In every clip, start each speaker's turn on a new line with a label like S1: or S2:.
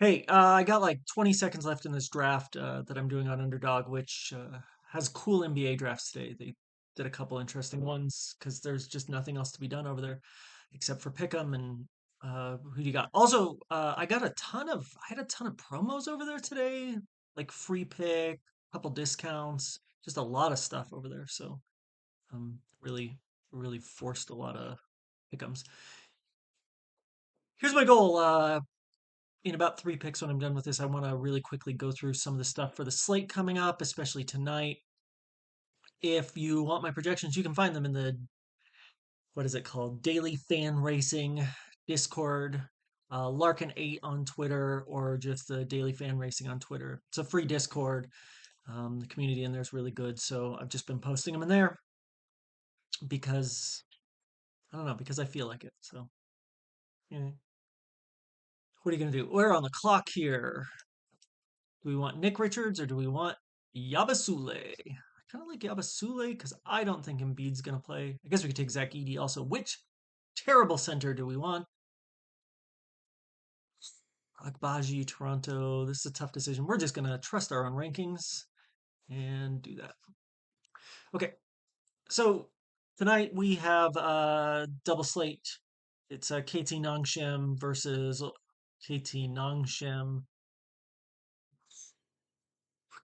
S1: Hey, I got like 20 seconds left in this draft that I'm doing on Underdog, which has cool NBA drafts today. They did a couple interesting ones because there's just nothing else to be done over there except for pick 'em and who do you got? Also, I had a ton of promos over there today, like free pick, couple discounts, just a lot of stuff over there. So really forced a lot of pick'ems. Here's my goal. In about three picks when I'm done with this, I want to really quickly go through some of the stuff for the slate coming up, especially tonight. If you want my projections, you can find them in the, what is it called? Daily Fan Racing Discord, Larkin8 on Twitter, or just the Daily Fan Racing on Twitter. It's a free Discord. The community in there is really good. So I've just been posting them in there because, I don't know, because I feel like it. So, yeah. What are you going to do? We're on the clock here. Do we want Nick Richards or do we want Yabasule? I kind of like Yabasule because I don't think Embiid's going to play. I guess we could take Zach Edey also. Which terrible center do we want? Akbaji, Toronto. This is a tough decision. We're just going to trust our own rankings and do that. Okay, so tonight we have a double slate. It's KT Nongshim versus KT Nongshim.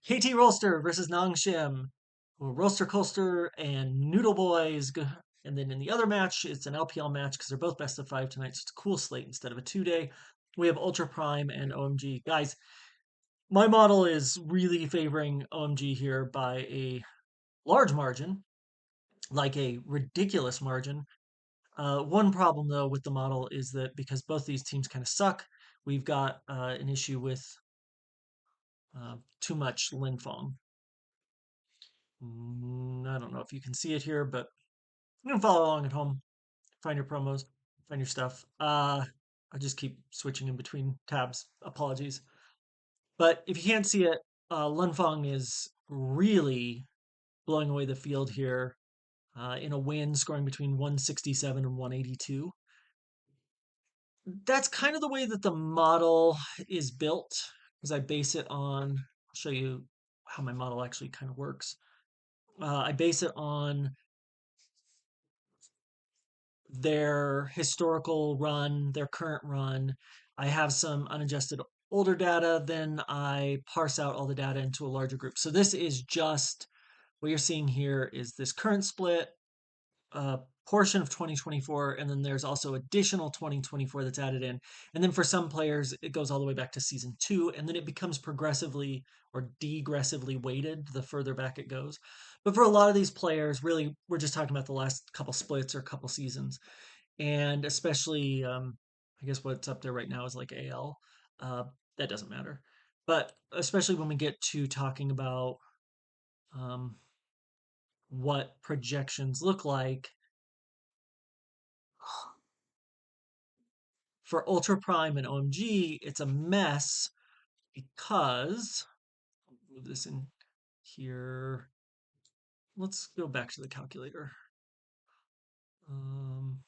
S1: KT Rolster versus Nongshim. Roaster Coaster and Noodle Boys. And then in the other match, it's an LPL match because they're both best of five tonight. So it's a cool slate instead of a 2-day. We have Ultra Prime and OMG. Guys, my model is really favoring OMG here by a large margin, like a ridiculous margin. One problem though with the model is that because both these teams kind of suck, we've got an issue with too much Linfong. I don't know if you can see it here, but you can follow along at home. Find your promos, find your stuff. I just keep switching in between tabs. Apologies. But if you can't see it, Lunfeng is really blowing away the field here in a win, scoring between 167 and 182. That's kind of the way that the model is built because I base it on, I'll show you how my model actually kind of works. I base it on their historical run, their current run. I have some unadjusted older data, then I parse out all the data into a larger group. So this is just what you're seeing here is this current split, portion of 2024, and then there's also additional 2024 that's added in. And then for some players, it goes all the way back to season 2, and then it becomes progressively or degressively weighted the further back it goes. But for a lot of these players, really, we're just talking about the last couple splits or couple seasons. And especially, I guess what's up there right now is like AL. Uh, that doesn't matter. But especially when we get to talking about um, what projections look like, for Ultra Prime and OMG, it's a mess because I'll move this in here. Let's go back to the calculator. Um,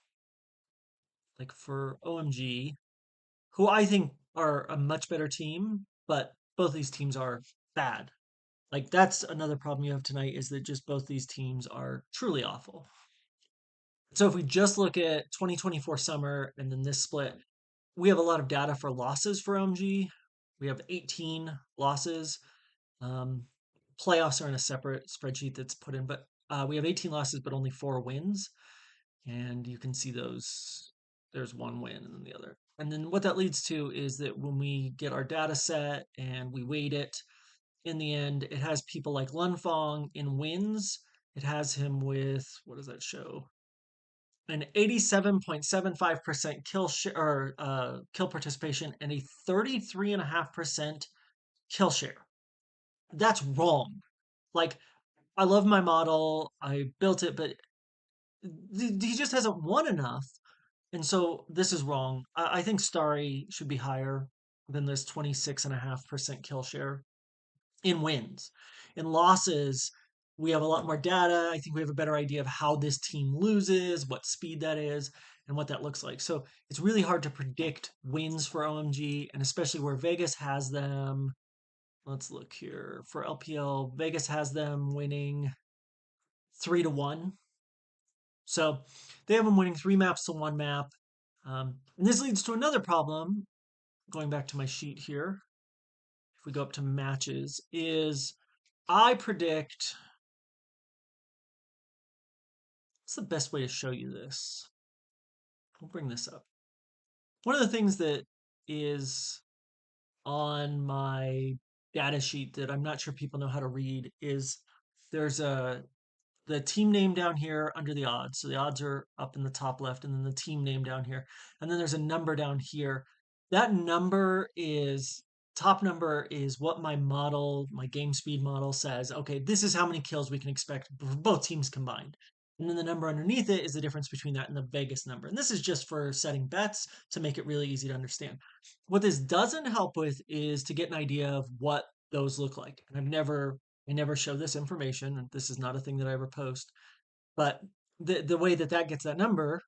S1: like for OMG, who I think are a much better team, but both these teams are bad. Like that's another problem you have tonight is that just both these teams are truly awful. So if we just look at 2024 summer and then this split, we have a lot of data for losses for OMG. We have 18 losses. Um, Playoffs are in a separate spreadsheet that's put in, but we have 18 losses, but only 4 wins. And you can see those. There's one win and then the other. And then what that leads to is that when we get our data set and we weight it, in the end, it has people like Lunfong in wins. It has him with, what does that show? An 87.75% kill participation and a 33.5% kill share. That's wrong. Like, I love my model. I built it, but he just hasn't won enough. And so this is wrong. I think Starry should be higher than this 26.5% kill share in wins. In losses, we have a lot more data. I think we have a better idea of how this team loses, what speed that is. and what that looks like. So it's really hard to predict wins for OMG, and especially where Vegas has them. Let's look here. For LPL, Vegas has them winning 3-1. So they have them winning 3 maps to 1 map. And this leads to another problem. Going back to my sheet here, if we go up to matches, is I predict. What's the best way to show you this? We'll bring this up. One of the things that is on my data sheet that I'm not sure people know how to read is there's the team name down here under the odds. So the odds are up in the top left, and then the team name down here. And then there's a number down here. That number is top number is what my model, my game speed model says. Okay, this is how many kills we can expect for both teams combined. And then the number underneath it is the difference between that and the Vegas number. And this is just for setting bets to make it really easy to understand. What this doesn't help with is to get an idea of what those look like. And I never show this information, and this is not a thing that I ever post. But the way that that gets that number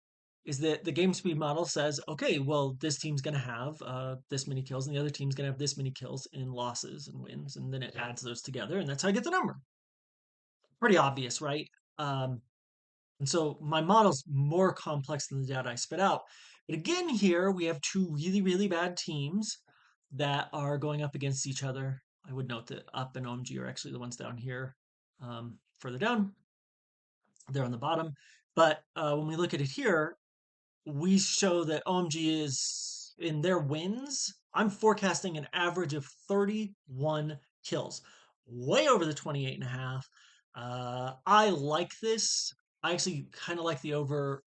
S1: is that the game speed model says, okay, well, this team's going to have this many kills, and the other team's going to have this many kills in losses and wins, and then it adds those together, and that's how I get the number. Pretty obvious, right? And so my model's more complex than the data I spit out. But again, here we have two really, really bad teams that are going up against each other. I would note that Up and OMG are actually the ones down here, further down. They're on the bottom. But when we look at it here, we show that OMG is in their wins. I'm forecasting an average of 31 kills, way over the 28 and a half. I like this. I actually kind of like the over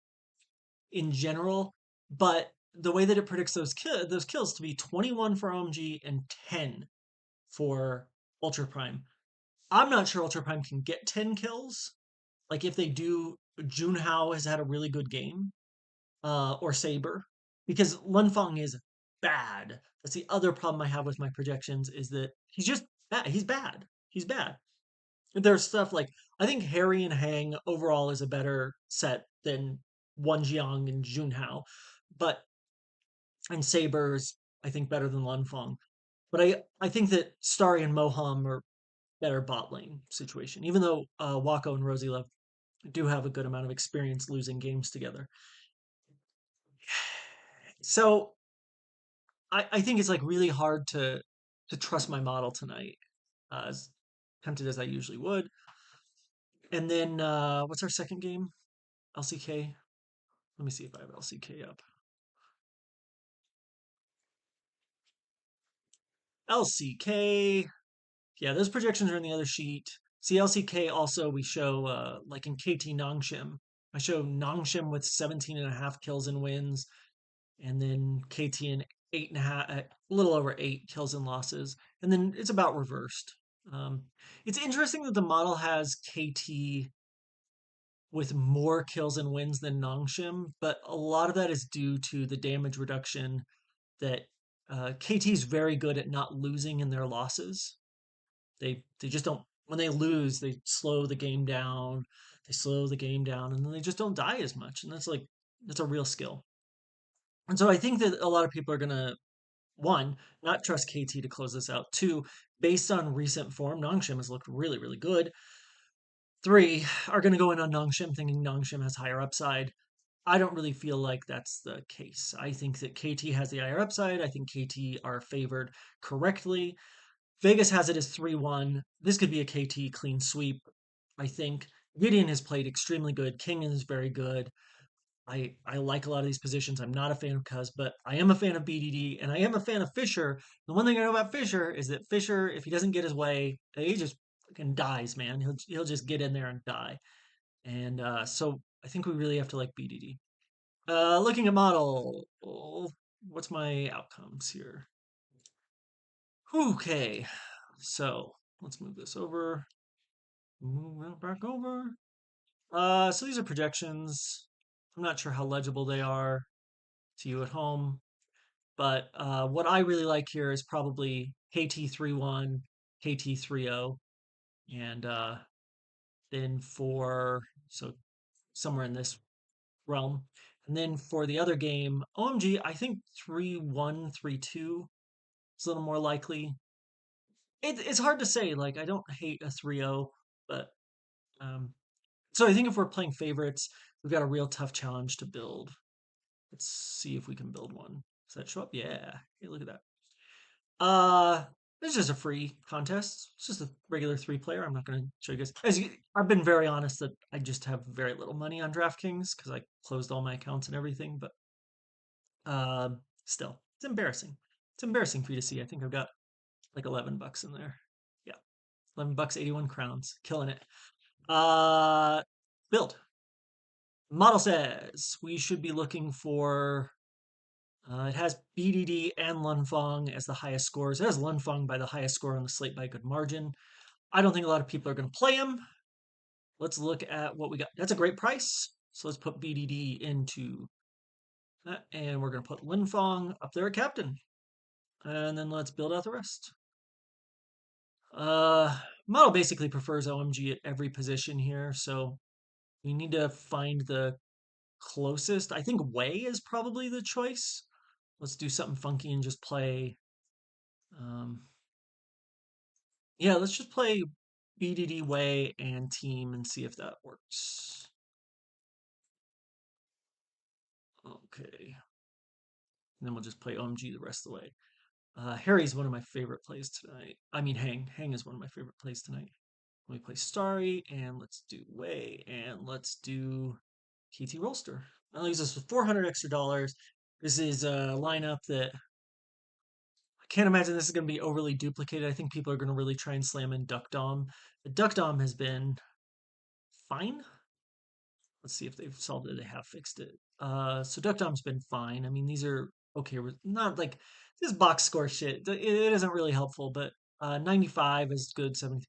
S1: in general, but the way that it predicts those kills to be 21 for OMG and 10 for Ultra Prime. I'm not sure Ultra Prime can get 10 kills. Like if they do, Junhao has had a really good game, or Saber, because Lunfeng is bad. That's the other problem I have with my projections is that he's just bad. He's bad. He's bad. There's stuff like I think Harry and Hang overall is a better set than Wanjiang and Junhao, but and Saber's I think better than Lunfeng. But I think that Starry and Moham are better bot lane situation, even though Wako and Rosie Love do have a good amount of experience losing games together. So I think it's like really hard to trust my model tonight, as tempted as I usually would. And then what's our second game? LCK. Let me see if I have LCK up. LCK. Yeah, those projections are in the other sheet. See, LCK also we show like in KT Nongshim. I show Nongshim with 17 and a half kills and wins, and then KT in 8.5, a little over 8 kills and losses, and then it's about reversed. Um, it's interesting that the model has KT with more kills and wins than Nongshim, but a lot of that is due to the damage reduction that KT is very good at not losing in their losses. They just don't when they lose, they slow the game down. They slow the game down, and then they just don't die as much. And that's a real skill. And so I think that a lot of people are gonna one, not trust KT to close this out. Two, based on recent form, Nongshim has looked really, really good. Three, are going to go in on Nongshim thinking Nongshim has higher upside. I don't really feel like that's the case. I think that KT has the higher upside. I think KT are favored correctly. Vegas has it as 3-1. This could be a KT clean sweep, I think. Gideon has played extremely good. King is very good. I like a lot of these positions. I'm not a fan of Cuz, but I am a fan of BDD and I am a fan of Fisher. The one thing I know about Fisher is that Fisher, if he doesn't get his way, he just fucking dies, man. He'll just get in there and die. And so I think we really have to like BDD. Looking at model, what's my outcomes here? Okay, so let's move this over. Move that back over. So these are projections. I'm not sure how legible they are to you at home, but what I really like here is probably KT 3-1, KT 3-0, and then for so somewhere in this realm. And then for the other game, OMG, I think 3-1, 3-2 is a little more likely. It's hard to say. Like, I don't hate a 3-0, but um, so I think if we're playing favorites, we've got a real tough challenge to build. Let's see if we can build one. Does that show up? Yeah. Hey, look at that. Uh, it's just a free contest. It's just a regular 3-player. I'm not going to show you guys. I've been very honest that I just have very little money on DraftKings because I closed all my accounts and everything. But uh, still, it's embarrassing. It's embarrassing for you to see. I think I've got like $11 in there. Yeah, $11, 81 crowns, killing it. Build. Model says we should be looking for. It has BDD and Lunfeng as the highest scores. It has Lunfeng by the highest score on the slate by a good margin. I don't think a lot of people are going to play him. Let's look at what we got. That's a great price. So let's put BDD into that, and we're going to put Linfeng up there at captain. And then let's build out the rest. Model basically prefers OMG at every position here, so we need to find the closest. I think Wei is probably the choice. Let's do something funky and just play. Um, yeah, let's just play BDD Wei and team and see if that works. Okay. And then we'll just play OMG the rest of the way. Harry's one of my favorite plays tonight. I mean, Hang. Hang is one of my favorite plays tonight. Let me play Starry, and let's do Wei, and let's do KT Rolster. That leaves us with 400 extra dollars. This is a lineup that I can't imagine this is going to be overly duplicated. I think people are going to really try and slam in Duck Dom. The Duck Dom has been fine. Let's see if they've solved it. They have fixed it. So Duck Dom's been fine. I mean, these are okay. We're not like this box score shit. It isn't really helpful, but 95 is good. 70.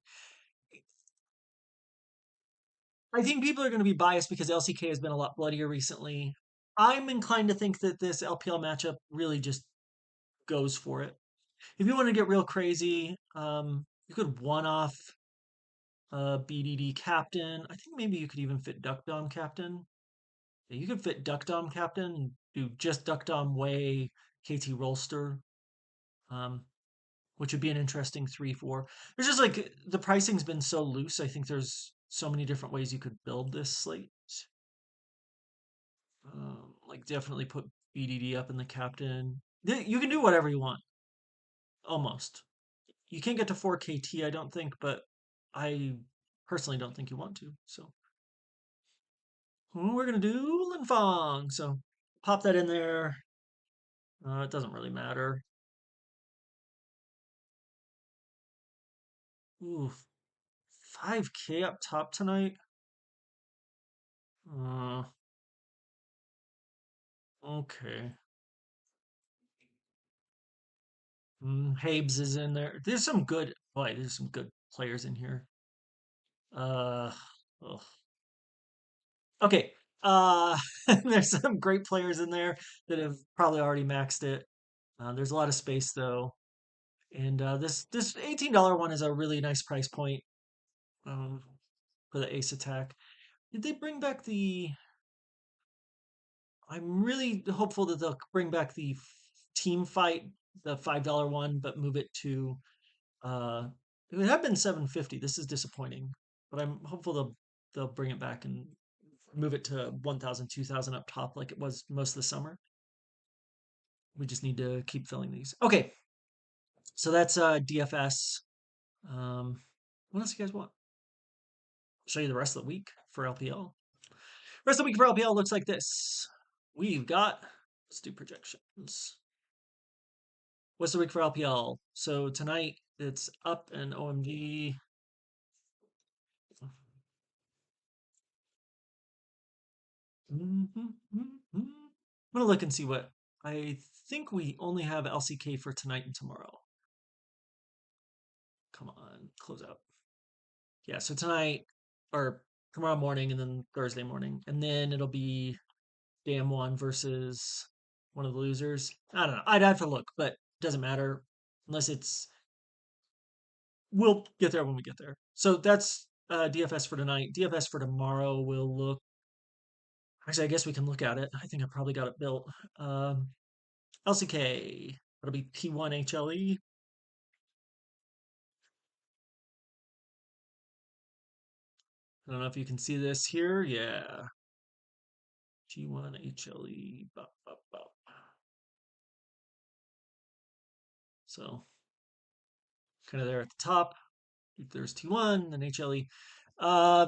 S1: I think people are going to be biased because LCK has been a lot bloodier recently. I'm inclined to think that this LPL matchup really just goes for it. If you want to get real crazy, you could one off BDD captain. I think maybe you could even fit Duck Dom captain. Yeah, you could fit Duck Dom captain and do just Duck Dom Way KT Rolster, um, which would be an interesting 3-4. There's just like the pricing's been so loose. I think there's so many different ways you could build this slate. Like definitely put BDD up in the captain. You can do whatever you want, almost. You can't get to 4KT, I don't think, but I personally don't think you want to. So we're gonna do Linfong. So pop that in there. It doesn't really matter. Ooh, 5K up top tonight. Uh, okay. Habes is in there. There's some good. Boy, there's some good players in here. Uh, ugh. Okay. Uh, there's some great players in there that have probably already maxed it. There's a lot of space though, and this $18 one is a really nice price point um, for the ace attack. Did they bring back the? I'm really hopeful that they'll bring back the team fight, the $5 one, but move it to. Uh, it would have been 750. This is disappointing, but I'm hopeful they'll bring it back and move it to 1,000, 2,000 up top like it was most of the summer. We just need to keep filling these. Okay, so that's DFS. What else you guys want? I'll show you the rest of the week for LPL. Rest of the week for LPL looks like this. We've got, let's do projections. What's the week for LPL? So tonight it's up and OMG. I'm gonna look and see what I think we only have LCK for tonight and tomorrow. Come on, close out. Yeah, so tonight or tomorrow morning and then Thursday morning. And then it'll be Dam one versus one of the losers. I don't know. I'd have to look, but it doesn't matter unless it's we'll get there when we get there. So that's DFS for tonight. DFS for tomorrow will look Actually, I guess we can look at it. I think I probably got it built. Um, LCK. It'll be T1 HLE. I don't know if you can see this here. Yeah. T1 HLE. Bop, bop, bop. So kind of there at the top. There's T1, then HLE.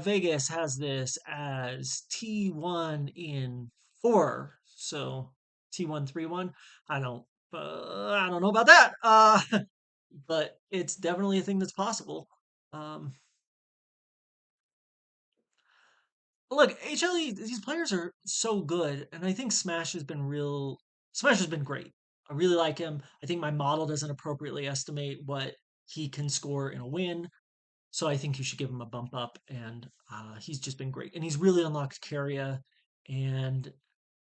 S1: Vegas has this as T1 in 4. So T1 3-1. I don't I don't know about that. But it's definitely a thing that's possible. Um, Look, HLE, these players are so good, and I think Smash has been great. I really like him. I think my model doesn't appropriately estimate what he can score in a win. So I think you should give him a bump up, and he's just been great. And he's really unlocked Carrier, and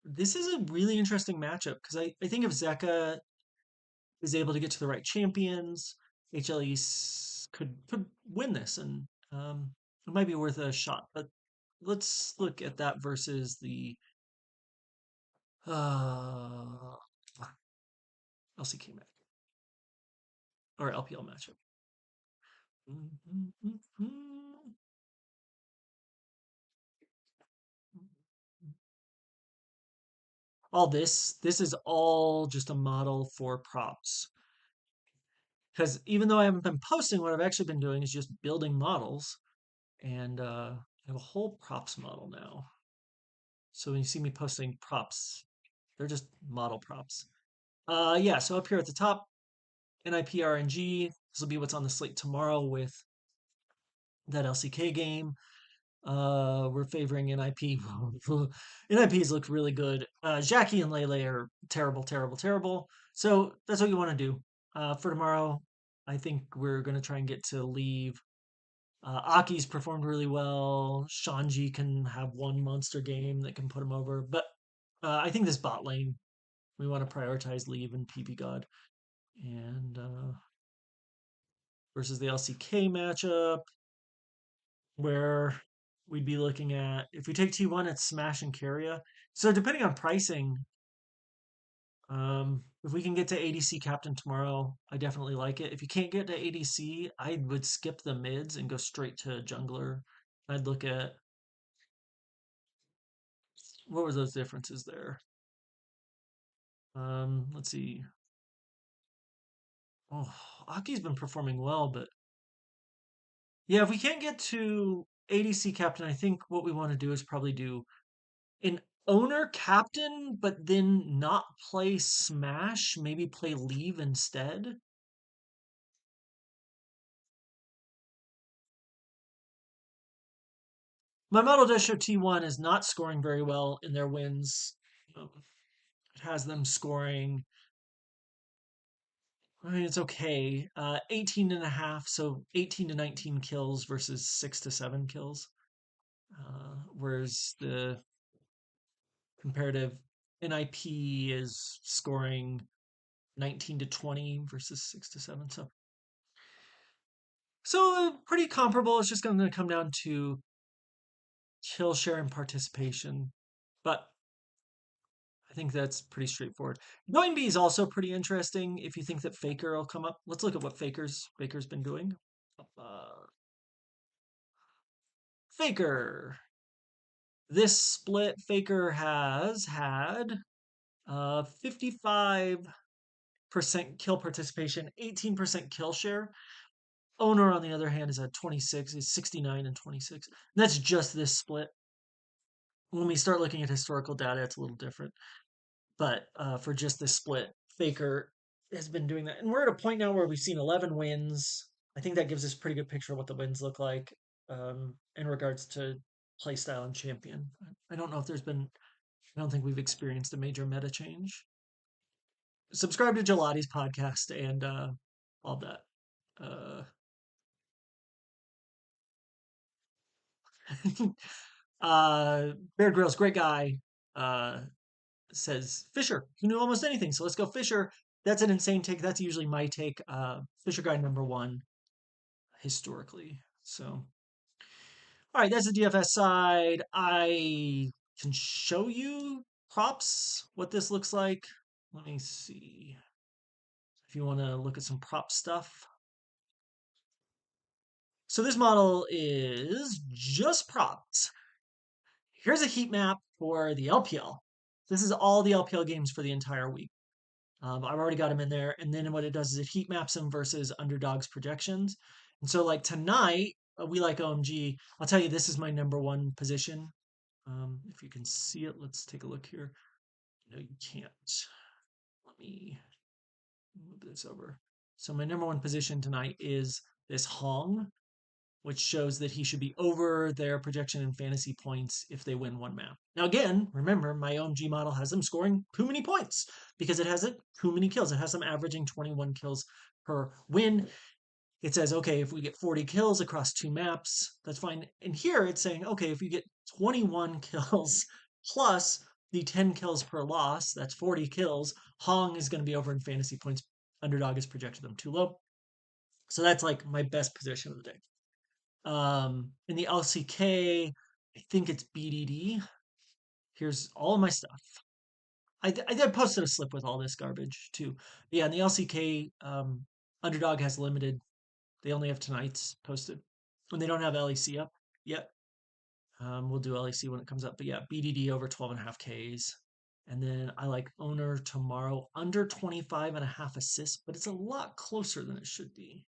S1: this is a really interesting matchup because I think if Zeka is able to get to the right champions, HLE could win this, and it might be worth a shot. But let's look at that versus the uh, LCK match or LPL matchup. All this is all just a model for props. Because even though I haven't been posting, what I've actually been doing is just building models, and I have a whole props model now. So when you see me posting props, they're just model props. Yeah, so up here at the top, NIP RNG. This will be what's on the slate tomorrow with that LCK game. We're favoring NIP. NIPs look really good. Jackie and Lele are terrible, terrible, terrible. So that's what you want to do. For tomorrow, I think we're going to try and get to leave. Aki's performed really well. Shanji can have one monster game that can put him over. But I think this bot lane, we want to prioritize leave and PP God. And versus the LCK matchup, where we'd be looking at if we take T1, it's Smash and Carrier. So depending on pricing, if we can get to ADC Captain tomorrow, I definitely like it. If you can't get to ADC, I would skip the mids and go straight to jungler. I'd look at what were those differences there. Let's see. Oh, Aki's been performing well, but yeah, if we can't get to ADC Captain, I think what we want to do is probably do an owner captain, but then not play Smash, maybe play Leave instead. My model does show T1 is not scoring very well in their wins. It has them scoring, I mean, it's okay. 18 and a half, so 18 to 19 kills versus 6 to 7 kills. Whereas the comparative NIP is scoring 19 to 20 versus 6 to 7. So pretty comparable. It's just going to come down to kill share and participation. But I think that's pretty straightforward. Going B is also pretty interesting if you think that Faker will come up. Let's look at what Faker's been doing. Uh, Faker. This split, Faker has had 55% kill participation, 18% kill share. Owner, on the other hand, is at 26, is 69 and 26. That's just this split. When we start looking at historical data, it's a little different. But for just this split, Faker has been doing that. And we're at a point now where we've seen 11 wins. I think that gives us a pretty good picture of what the wins look like in regards to playstyle and champion. I don't know if I don't think we've experienced a major meta change. Subscribe to Gelati's podcast and all that. Uh, Bear Grylls, great guy, uh, says Fisher. He knew almost anything, so let's go Fisher. That's an insane take. That's usually my take. Fisher guy number one historically. So, all right, that's the DFS side. I can show you props, what this looks like. Let me see if you want to look at some prop stuff. So this model is just props. Here's a heat map for the LPL. This is all the LPL games for the entire week. I've already got them in there. And then what it does is it heat maps them versus underdogs projections. And so like tonight, we like OMG. I'll tell you, this is my number one position. If you can see it, let's take a look here. No, you can't. Let me move this over. So my number one position tonight is this Hong, which shows that he should be over their projection in fantasy points if they win one map. Now, again, remember, my OMG model has them scoring too many points because it has too many kills. It has them averaging 21 kills per win. It says, okay, if we get 40 kills across two maps, that's fine. And here it's saying, okay, if you get 21 kills plus the 10 kills per loss, that's 40 kills, Hong is going to be over in fantasy points. Underdog has projected them too low. So that's like my best position of the day. In the LCK, I think it's BDD. Here's all of my stuff. I posted a slip with all this garbage too. Yeah, in the LCK, Underdog has limited. They only have tonight's posted, and they don't have LEC up yet. We'll do LEC when it comes up, but yeah, BDD over 12.5 Ks. And then I like owner tomorrow under 25.5 assists, but it's a lot closer than it should be.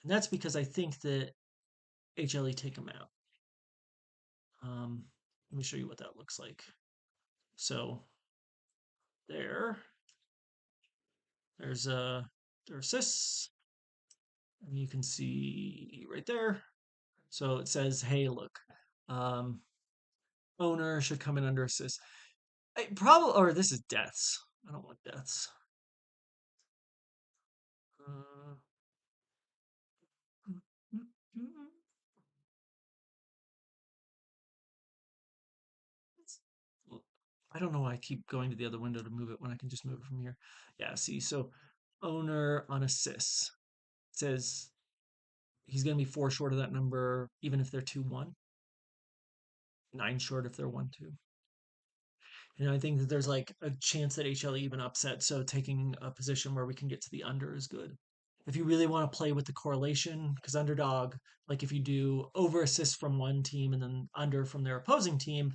S1: And that's because I think that HLE take him out. Let me show you what that looks like. So there's their assists, and you can see right there. So it says, hey, look, owner should come in under assist. Probably, or this is deaths. I don't want deaths. Uh, I don't know why I keep going to the other window to move it when I can just move it from here. Yeah, see, so owner on assists. It says he's going to be 4 short of that number, even if they're 2-1. 9 short if they're 1-2. And I think that there's like a chance that HLE even upset, so taking a position where we can get to the under is good. If you really want to play with the correlation, because underdog, like if you do over assists from one team and then under from their opposing team,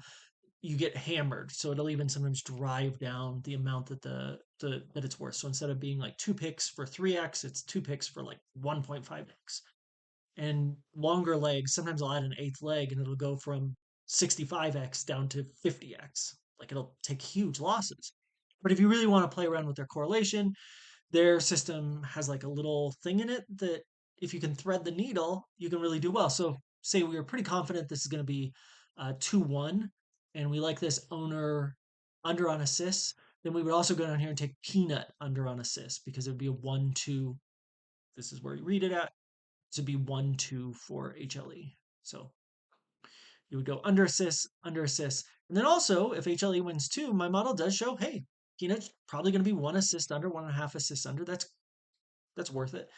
S1: you get hammered. So it'll even sometimes drive down the amount that that it's worth. So instead of being like 2 picks for 3x, it's 2 picks for like 1.5x. And longer legs, sometimes I'll add an eighth leg and it'll go from 65x down to 50x. Like it'll take huge losses. But if you really want to play around with their correlation, their system has like a little thing in it that if you can thread the needle, you can really do well. So say we were pretty confident this is going to be 2-1 and we like this owner under on assists, then we would also go down here and take peanut under on assists because it would be a 1-2. This is where you read it at to be 1-2 for HLE. So you would go under assists, under assists. And then also, if HLE wins 2, my model does show, hey, Peanut's probably going to be 1 assist under, 1.5 assists under. That's worth it.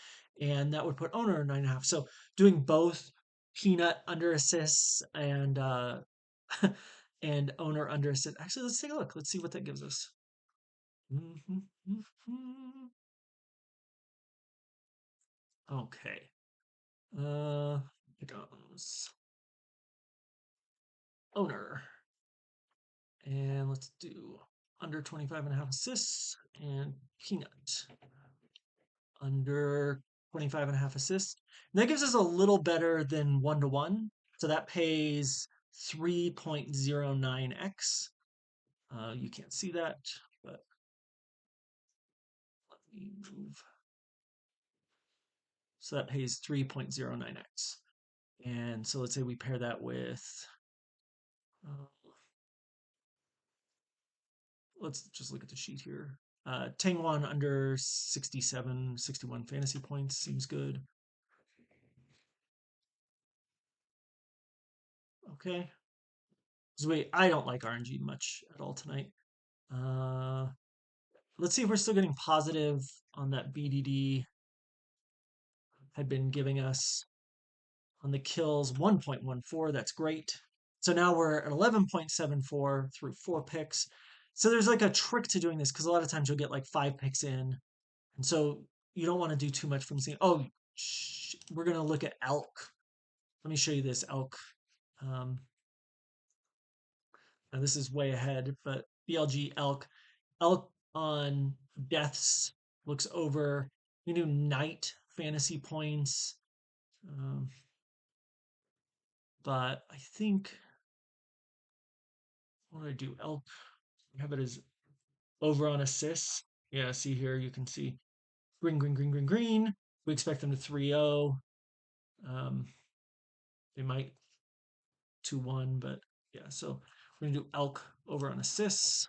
S1: And that would put owner 9.5. So doing both Peanut under assists and and owner under assist. Actually, let's take a look. Let's see what that gives us. Okay. Here goes owner. And let's do under 25.5 assists and Peanut under 25.5 assists. And that gives us a little better than 1-1. So that pays 3.09x. You can't see that, but let me move. So that pays 3.09x. And so let's say we pair that with uh, let's just look at the sheet here. Tangwan under 67, 61 fantasy points seems good. Okay. So wait, I don't like RNG much at all tonight. Let's see if we're still getting positive on that BDD had been giving us on the kills 1.14. That's great. So now we're at 11.74 through 4 picks. So there's like a trick to doing this because a lot of times you'll get like 5 picks in. And so you don't want to do too much from seeing, oh, we're going to look at elk. Let me show you this elk. Um, Now this is way ahead, but BLG elk. Elk on deaths looks over. We do knight fantasy points. Um, but I think, what do I do? Elk, I have it as over on assists. Yeah, see here, you can see green, green, green, green, green. We expect them to 3-0. They might 2-1, but yeah, so we're going to do elk over on assists.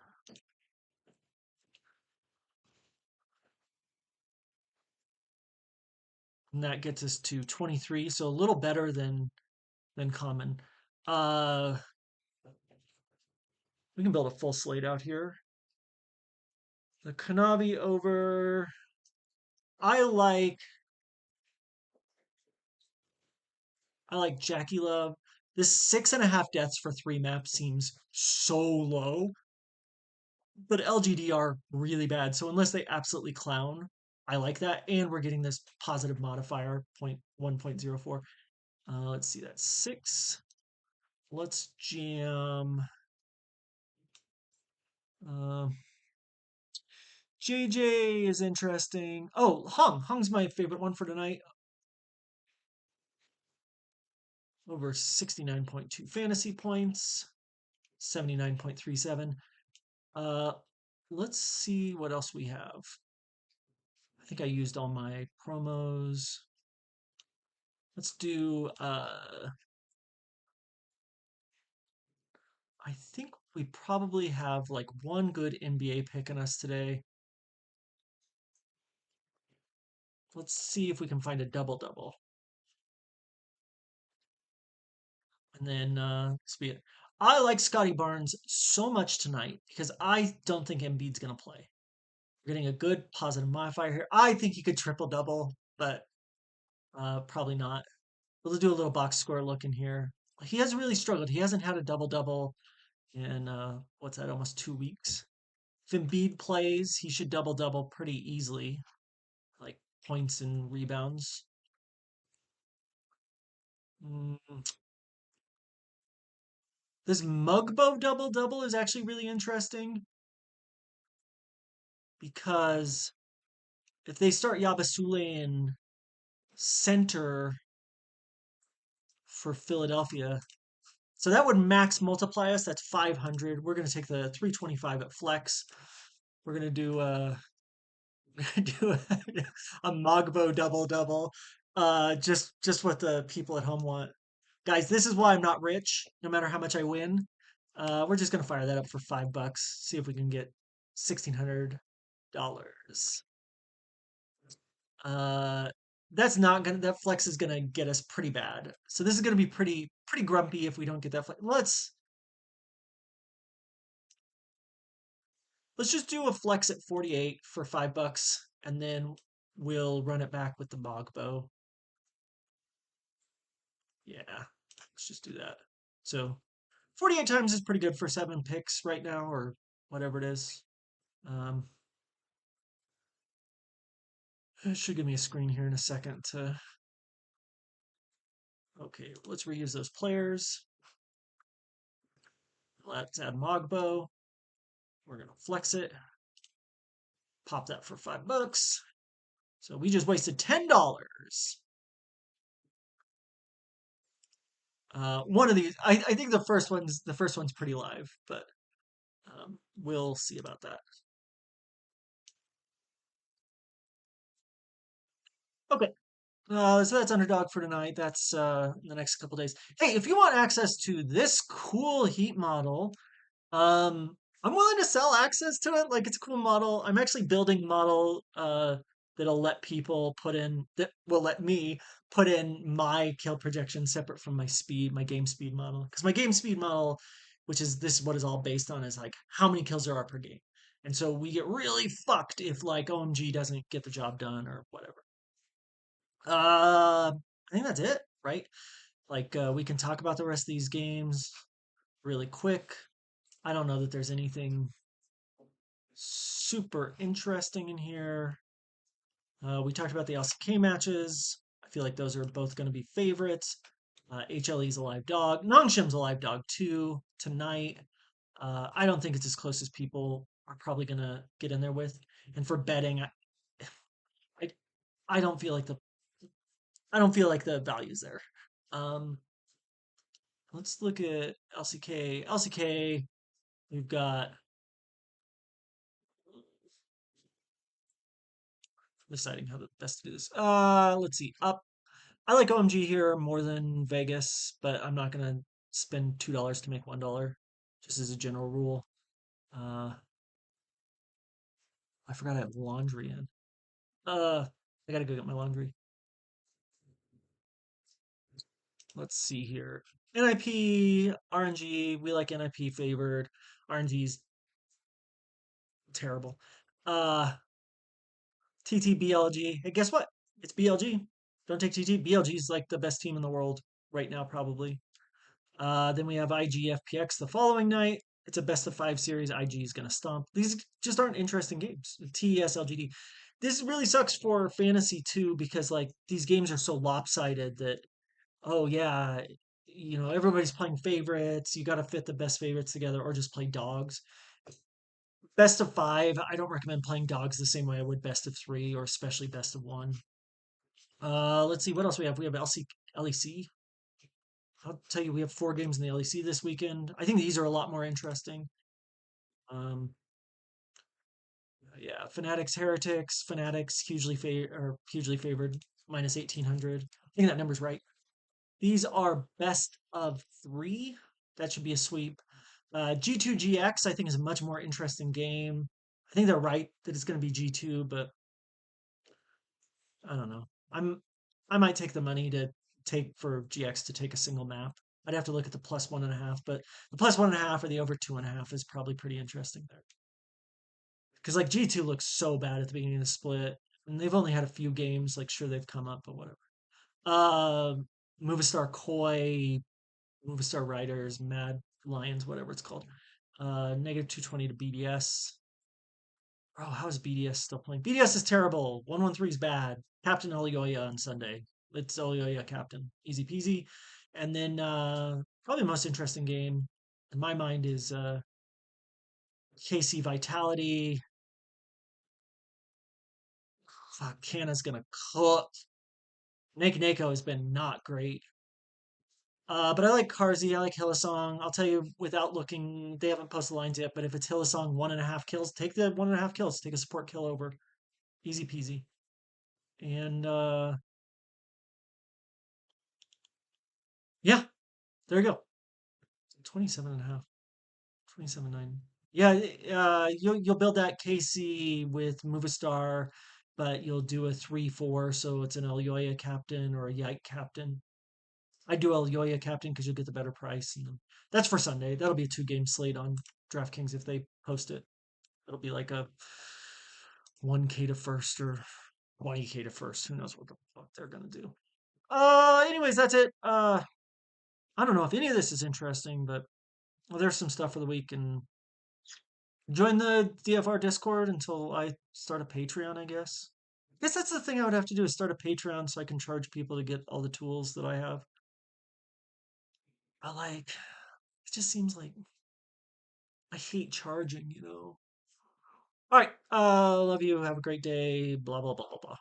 S1: And that gets us to 23, so a little better than common. Uh, we can build a full slate out here. The Kanavi over. I like I like Jackie Love. This 6.5 deaths for 3 maps seems so low, but LGD are really bad. So unless they absolutely clown, I like that. And we're getting this positive modifier 1.04. Let's see, that's 6. Let's jam. Uh, JJ is interesting. Oh, Hung. Hung's my favorite one for tonight. Over 69.2 fantasy points, 79.37. Uh, let's see what else we have. I think I used all my promos. Let's do, I think we probably have like one good NBA pick in us today. Let's see if we can find a double-double. And then speed. I like Scotty Barnes so much tonight because I don't think Embiid's going to play. We're getting a good positive modifier here. I think he could triple double, but probably not. We'll do a little box score look in here. He has really struggled. He hasn't had a double double in what's that, almost 2 weeks. If Embiid plays, he should double double pretty easily, like points and rebounds. Mm, this Mugbo double double is actually really interesting because if they start Yabasule in center for Philadelphia, so that would max multiply us. That's 500. We're going to take the 325 at flex. We're going to do do a Mogbo double double. Just what the people at home want. Guys, this is why I'm not rich, no matter how much I win. We're just gonna fire that up for $5. See if we can get $1,600. Uh that's not gonna that flex is gonna get us pretty bad. So this is gonna be pretty grumpy if we don't get that flex. Let's just do a flex at 48 for $5 and then we'll run it back with the Mogbo. Yeah, let's just do that. So 48 times is pretty good for 7 picks right now, or whatever it is. Um, it should give me a screen here in a second to. Okay, let's reuse those players. Let's add Mogbo. We're gonna flex it. Pop that for $5. So we just wasted $10. One of these, I think the first one's pretty live, but we'll see about that. Okay, so that's underdog for tonight. That's the next couple days. Hey, if you want access to this cool heat model, I'm willing to sell access to it. Like it's a cool model. I'm actually building a model that'll let people put in that will let me put in my kill projection separate from my game speed model. Because my game speed model, which is this what is all based on, is like how many kills there are per game. And so we get really fucked if like OMG doesn't get the job done or whatever. I think that's it, right? Like we can talk about the rest of these games. really quick. I don't know that there's anything super interesting in here. We talked about the LCK matches. I feel like those are both going to be favorites. HLE's a live dog. Nongshim's a live dog too tonight. I don't think it's as close as people are probably going to get in there with. And for betting, I, I don't feel like the value's there. Um, let's look at LCK. LCK, we've got deciding how the best to do this. Let's see. Up. I like OMG here more than Vegas, but I'm not gonna spend $2 to make $1, just as a general rule. Uh, I forgot I have laundry in. I gotta go get my laundry. Let's see here. NIP, RNG. We like NIP favored. RNG's terrible. Uh, TT BLG. Hey, guess what? It's BLG. Don't take TT. BLG is like the best team in the world right now, probably. Then we have IGFPX the following night. It's a best of 5 series. IG is going to stomp. These just aren't interesting games. TES LGD. This really sucks for fantasy too because like these games are so lopsided that oh yeah, everybody's playing favorites. You got to fit the best favorites together or just play dogs. Best of 5. I don't recommend playing dogs the same way I would best of 3 or especially best of 1. Let's see what else we have. We have LEC. I'll tell you, we have 4 games in the LEC this weekend. I think these are a lot more interesting. Um, yeah, Fanatics, Heretics, Fanatics hugely favored minus 1800. I think that number's right. These are best of 3. That should be a sweep. G2 GX I think is a much more interesting game. I think they're right that it's going to be G2, but I don't know. I might take the money to take for GX to take a single map. I'd have to look at the plus 1.5, but the plus 1.5 or the over 2.5 is probably pretty interesting there. Because like G2 looks so bad at the beginning of the split, and they've only had a few games. Like sure they've come up, but whatever. Uh, Movistar Koi, Movistar Riders, Mad Lions, whatever it's called. Negative 220 to BDS. Oh, how is BDS still playing? BDS is terrible. 113 is bad. Captain Olioya on Sunday. It's Olioya captain. Easy peasy. And then probably the most interesting game in my mind is KC Vitality. Fuck, Kana's gonna cook. Neko has been not great. But I like Karzi, I like Hillsong. I'll tell you without looking, they haven't posted lines yet, but if it's Hillsong 1.5 kills, take the 1.5 kills. Take a support kill over. Easy peasy. And yeah, there you go. 27.5, 27.9. Yeah, you'll build that KC with Movistar, but you'll do a 3-4, so it's an Elyoya captain or a Yike captain. I do Elyoya captain because you'll get the better price, and then that's for Sunday. That'll be a 2-game slate on DraftKings if they post it. It'll be like a 1K to first or 20K to first. Who knows what the fuck they're gonna do? Anyways, that's it. I don't know if any of this is interesting, but well, there's some stuff for the week, and join the DFR Discord until I start a Patreon, I guess. I guess that's the thing I would have to do is start a Patreon so I can charge people to get all the tools that I have. I like, it just seems like I hate charging. All right. Love you. Have a great day. Blah, blah, blah, blah, blah.